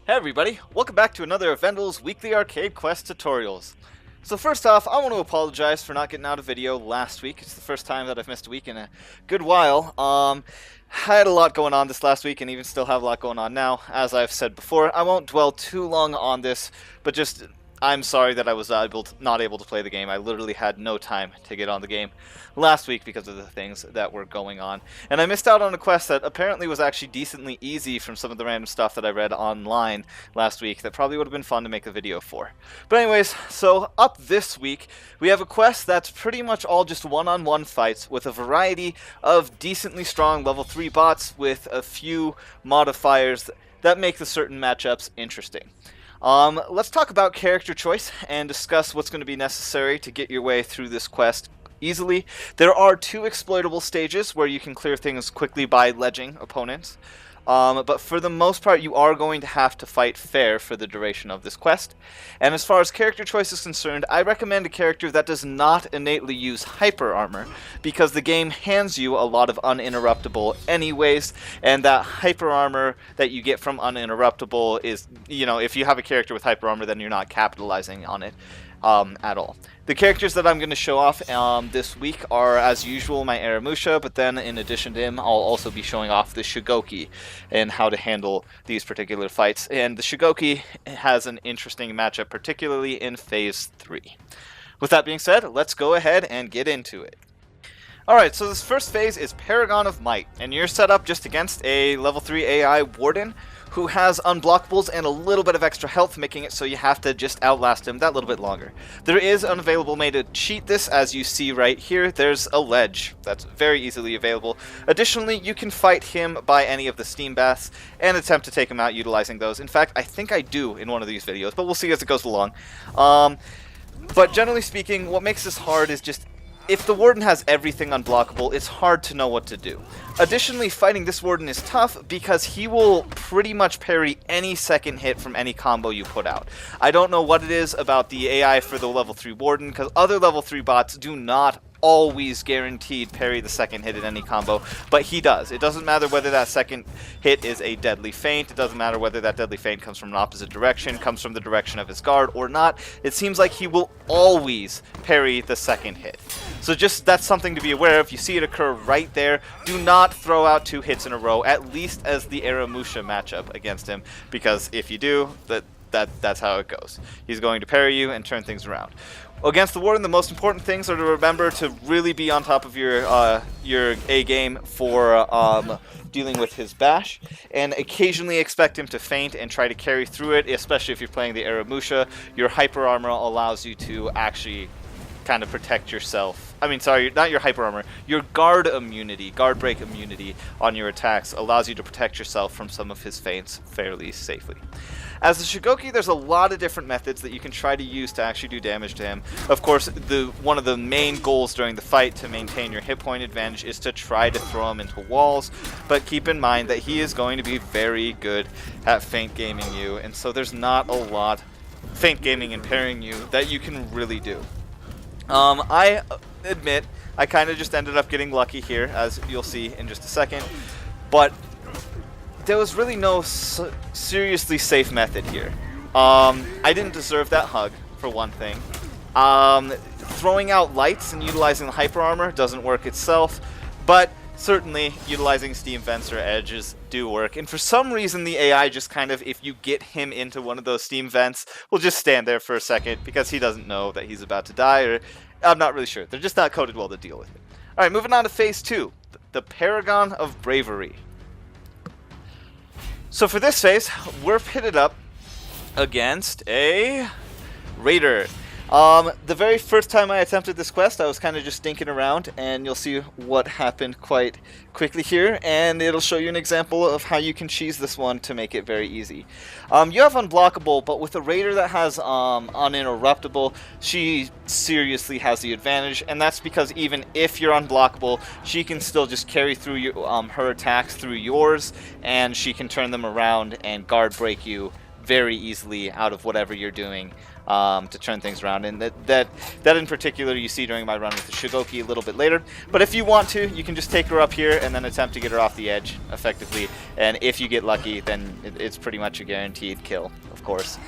Hey everybody, welcome back to another of Vendal's Weekly Arcade Quest Tutorials. So first off, I want to apologize for not getting out a video last week. It's the first time that I've missed a week in a good while. Had a lot going on this last week and even still have a lot going on now. As I've said before, I won't dwell too long on this, but just I'm sorry that I was not able to play the game. I literally had no time to get on the game last week because of the things that were going on. And I missed out on a quest that apparently was actually decently easy from some of the random stuff that I read online last week that probably would have been fun to make a video for. But anyways, so up this week, we have a quest that's pretty much all just one-on-one fights with a variety of decently strong level 3 bots with a few modifiers that make the certain matchups interesting. Let's talk about character choice and discuss what's going to be necessary to get your way through this quest easily. There are 2 exploitable stages where you can clear things quickly by ledging opponents. But for the most part, you are going to have to fight fair for the duration of this quest. And as far as character choice is concerned, I recommend a character that does not innately use hyper armor, because the game hands you a lot of uninterruptible anyways, and that hyper armor that you get from uninterruptible is, you know, if you have a character with hyper armor, then you're not capitalizing on it at all. The characters that I'm going to show off this week are, as usual, my Aramusha, but then in addition to him, I'll also be showing off the Shugoki and how to handle these particular fights. And the Shugoki has an interesting matchup, particularly in Phase 3. With that being said, let's go ahead and get into it. Alright, so this first phase is Paragon of Might, and you're set up just against a level 3 AI Warden who has unblockables and a little bit of extra health, making it so you have to just outlast him that little bit longer. There is an available way to cheat this, as you see right here. There's a ledge that's very easily available. Additionally, you can fight him by any of the steam baths and attempt to take him out utilizing those. In fact, I think I do in one of these videos, but we'll see as it goes along. But generally speaking, what makes this hard is just if the Warden has everything unblockable, it's hard to know what to do. Additionally, fighting this Warden is tough because he will pretty much parry any second hit from any combo you put out. I don't know what it is about the AI for the level 3 Warden, because other level 3 bots do not always guaranteed parry the second hit in any combo, but he does. It doesn't matter whether that second hit is a deadly feint, it doesn't matter whether that deadly feint comes from an opposite direction, comes from the direction of his guard or not. It seems like he will always parry the second hit. So just that's something to be aware of. You see it occur right there. Do not throw out 2 hits in a row, at least as the Aramusha matchup against him, because if you do, that's how it goes. He's going to parry you and turn things around. Against the Warden, the most important things are to remember to really be on top of your A game for dealing with his bash, and occasionally expect him to feint and try to carry through it, especially if you're playing the Aramusha. Your hyper armor allows you to actually kind of protect yourself. I mean, sorry, not your hyper armor. Your guard immunity, guard break immunity on your attacks allows you to protect yourself from some of his feints fairly safely. As the Shugoki, there's a lot of different methods that you can try to use to actually do damage to him. Of course, one of the main goals during the fight to maintain your hit point advantage is to try to throw him into walls, but keep in mind that he is going to be very good at feint gaming you, and so there's not a lot feint gaming and parrying you that you can really do. I admit I kind of just ended up getting lucky here, as you'll see in just a second, but there was really no seriously safe method here. I didn't deserve that hug, for one thing. Throwing out lights and utilizing the hyper armor doesn't work itself, but certainly utilizing steam vents or edges do work. And for some reason, the AI just kind of, if you get him into one of those steam vents, will just stand there for a second because he doesn't know that he's about to die, or I'm not really sure. They're just not coded well to deal with it. Alright, moving on to Phase 2, the Paragon of Bravery. So for this phase, we're pitted up against a raider. The very first time I attempted this quest, I was kind of just stinking around, and you'll see what happened quite quickly here, and it'll show you an example of how you can cheese this one to make it very easy. You have Unblockable, but with a raider that has uninterruptible, she seriously has the advantage, and that's because even if you're unblockable, she can still just carry through your, her attacks through yours, and she can turn them around and guard break you very easily out of whatever you're doing to turn things around. And that in particular you see during my run with the Shugoki a little bit later. But if you want to, you can just take her up here and then attempt to get her off the edge effectively. And if you get lucky, then it's pretty much a guaranteed kill, of course.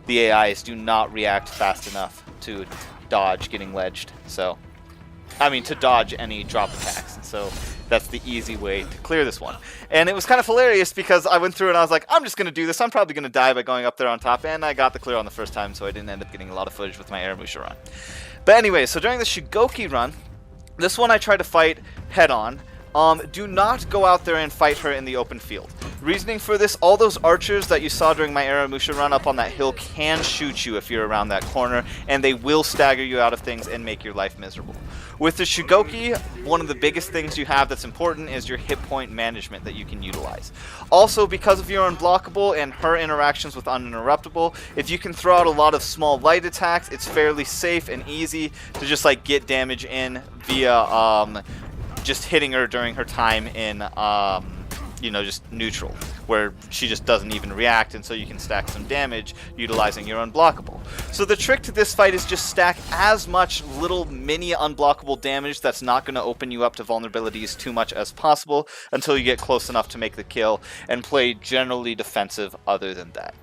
The AIs do not react fast enough to dodge getting ledged. So, I mean, to dodge any drop attacks. And so that's the easy way to clear this one. And it was kind of hilarious because I went through and I was like, I'm just going to do this. I'm probably going to die by going up there on top. And I got the clear on the first time, so I didn't end up getting a lot of footage with my Aramusha run. But anyway, so during the Shugoki run, this one I tried to fight head on. Do not go out there and fight her in the open field. Reasoning for this, all those archers that you saw during my Aramusha run up on that hill can shoot you if you're around that corner, and they will stagger you out of things and make your life miserable. With the Shugoki, one of the biggest things you have that's important is your hit point management that you can utilize. Also, because of your Unblockable and her interactions with Uninterruptible, if you can throw out a lot of small light attacks, it's fairly safe and easy to just like get damage in via just hitting her during her time in, you know, just neutral, where she just doesn't even react, and so you can stack some damage utilizing your Unblockable. So the trick to this fight is just stack as much little mini unblockable damage that's not going to open you up to vulnerabilities too much as possible until you get close enough to make the kill, and play generally defensive other than that.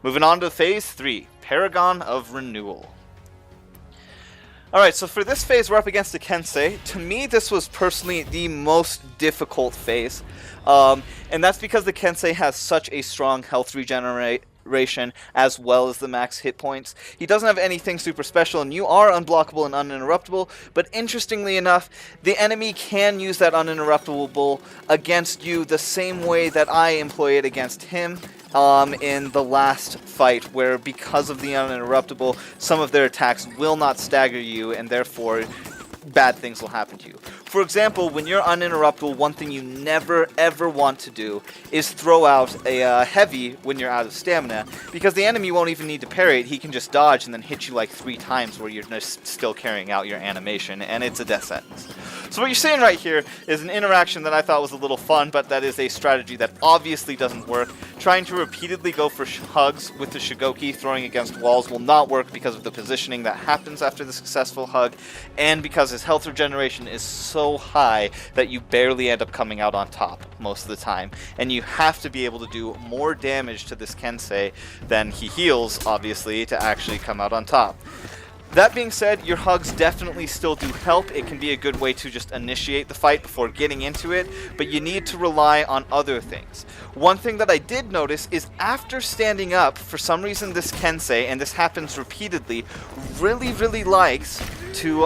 Moving on to Phase 3, Paragon of Renewal. Alright, so for this phase we're up against the kensei. To me, this was personally the most difficult phase. And that's because the kensei has such a strong health regeneration as well as the max hit points. He doesn't have anything super special, and you are unblockable and uninterruptible, but interestingly enough, the enemy can use that uninterruptible against you the same way that I employ it against him. In the last fight, where because of the uninterruptible, some of their attacks will not stagger you, and therefore bad things will happen to you. For example, when you're uninterruptible, one thing you never ever want to do is throw out a heavy when you're out of stamina, because the enemy won't even need to parry it. He can just dodge and then hit you like 3 times where you're just still carrying out your animation, and it's a death sentence. So what you're seeing right here is an interaction that I thought was a little fun, but that is a strategy that obviously doesn't work. Trying to repeatedly go for hugs with the Shugoki throwing against walls will not work because of the positioning that happens after the successful hug, and because his health regeneration is so high that you barely end up coming out on top most of the time, and you have to be able to do more damage to this kensei than he heals, obviously, to actually come out on top. That being said, your hugs definitely still do help. It can be a good way to just initiate the fight before getting into it, but you need to rely on other things. One thing that I did notice is after standing up, for some reason this kensei, and this happens repeatedly, really likes to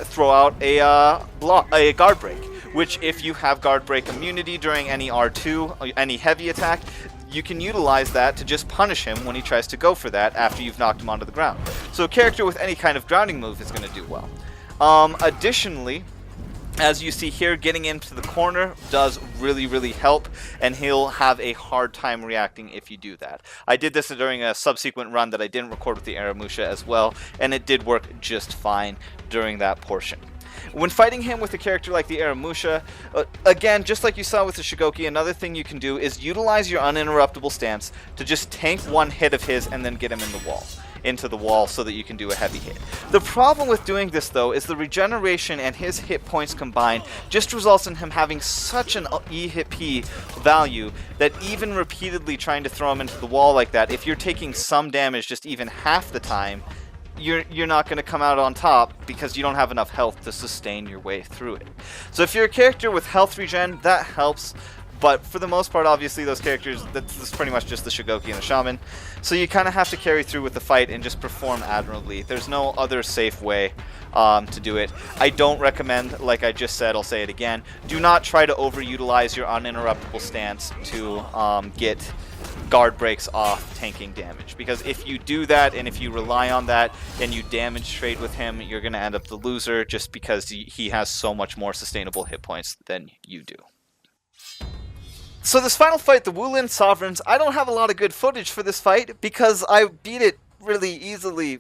throw out a guard break, which if you have guard break immunity during any R2, any heavy attack, you can utilize that to just punish him when he tries to go for that after you've knocked him onto the ground. So a character with any kind of grounding move is going to do well. Additionally, as you see here, getting into the corner does really help, and he'll have a hard time reacting if you do that. I did this during a subsequent run that I didn't record with the Aramusha as well, and it did work just fine during that portion. When fighting him with a character like the Aramusha, again, just like you saw with the Shugoki, another thing you can do is utilize your uninterruptible stance to just tank one hit of his and then get him into the wall so that you can do a heavy hit. The problem with doing this, though, is the regeneration and his hit points combined just results in him having such an E-hit-P value that even repeatedly trying to throw him into the wall like that, if you're taking some damage just even half the time, you're not going to come out on top because you don't have enough health to sustain your way through it. So if you're a character with health regen, that helps, but for the most part, obviously, those characters, that's pretty much just the Shugoki and the Shaman, so you kind of have to carry through with the fight and just perform admirably. There's no other safe way to do it. I don't recommend, like I just said, I'll say it again, do not try to overutilize your uninterruptible stance to get guard breaks off tanking damage, because if you do that and if you rely on that and you damage trade with him, you're going to end up the loser just because he has so much more sustainable hit points than you do. So this final fight, the Wu Lin Sovereigns, I don't have a lot of good footage for this fight because I beat it really easily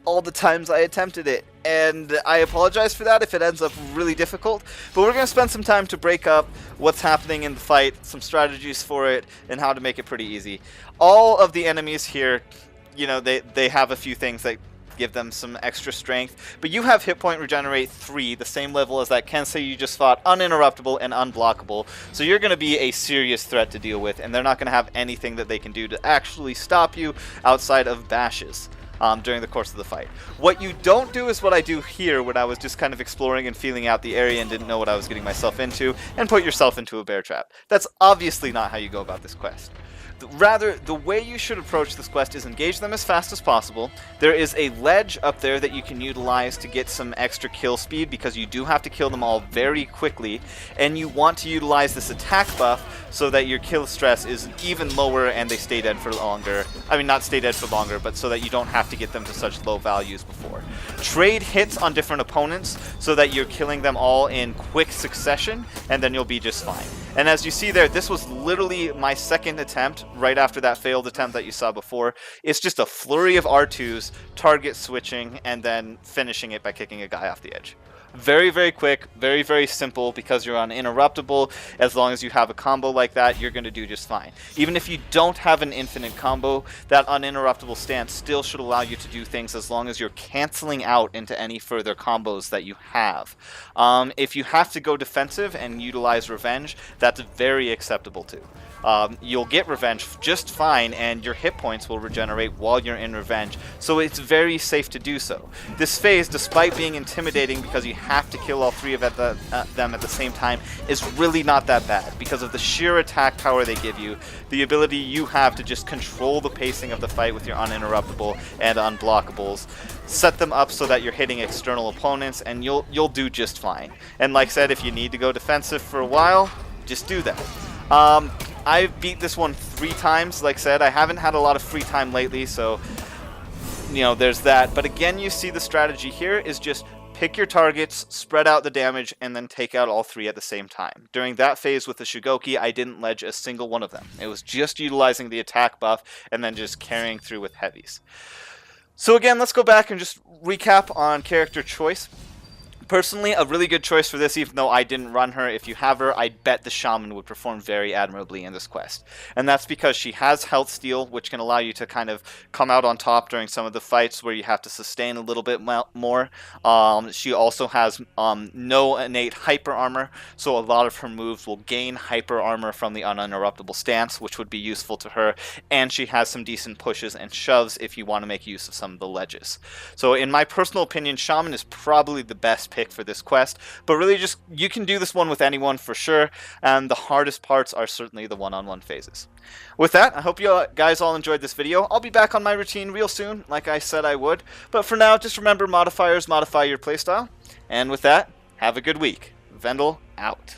all the times I attempted it, and I apologize for that if it ends up really difficult, but we're going to spend some time to break up what's happening in the fight, some strategies for it, and how to make it pretty easy. All of the enemies here, you know, they have a few things that give them some extra strength, but you have hit point regenerate 3, the same level as that kensei you just fought, uninterruptible and unblockable, so you're going to be a serious threat to deal with, and they're not going to have anything that they can do to actually stop you outside of bashes during the course of the fight. What you don't do is what I do here when I was just kind of exploring and feeling out the area and didn't know what I was getting myself into, and put yourself into a bear trap. That's obviously not how you go about this quest. Rather, the way you should approach this quest is engage them as fast as possible. There is a ledge up there that you can utilize to get some extra kill speed, because you do have to kill them all very quickly, and you want to utilize this attack buff so that your kill stress is even lower and they stay dead for longer. I mean, not stay dead for longer, but so that you don't have to get them to such low values before. Trade hits on different opponents so that you're killing them all in quick succession, and then you'll be just fine. And as you see there, this was literally my second attempt right after that failed attempt that you saw before. It's just a flurry of R2s, target switching, and then finishing it by kicking a guy off the edge. Very, very quick, very, very simple, because you're uninterruptible. As long as you have a combo like that, you're going to do just fine. Even if you don't have an infinite combo, that uninterruptible stance still should allow you to do things as long as you're canceling out into any further combos that you have. If you have to go defensive and utilize revenge, that's very acceptable too. You'll get revenge just fine, and your hit points will regenerate while you're in revenge, so it's very safe to do so. This phase, despite being intimidating because you have to kill all 3 of them at the same time, is really not that bad because of the sheer attack power they give you, the ability you have to just control the pacing of the fight with your uninterruptible and unblockables, set them up so that you're hitting external opponents, and you'll do just fine. And like I said, if you need to go defensive for a while, just do that. I've beat this one 3 times. Like I said, I haven't had a lot of free time lately, so, you know, there's that. But again, you see the strategy here is just pick your targets, spread out the damage, and then take out all 3 at the same time. During that phase with the Shugoki, I didn't ledge a single one of them. It was just utilizing the attack buff and then just carrying through with heavies. So again, let's go back and just recap on character choice. Personally, a really good choice for this, even though I didn't run her. If you have her, I bet the Shaman would perform very admirably in this quest. And that's because she has health steal, which can allow you to kind of come out on top during some of the fights where you have to sustain a little bit more. She also has no innate hyper armor, so a lot of her moves will gain hyper armor from the uninterruptible stance, which would be useful to her. And she has some decent pushes and shoves if you want to make use of some of the ledges. So in my personal opinion, Shaman is probably the best pick for this quest, but really just you can do this one with anyone for sure, and the hardest parts are certainly the one-on-one phases. With that, I hope you guys all enjoyed this video. I'll be back on my routine real soon, like I said I would, but for now, just remember, modifiers modify your playstyle, and with that, have a good week. Vendel out.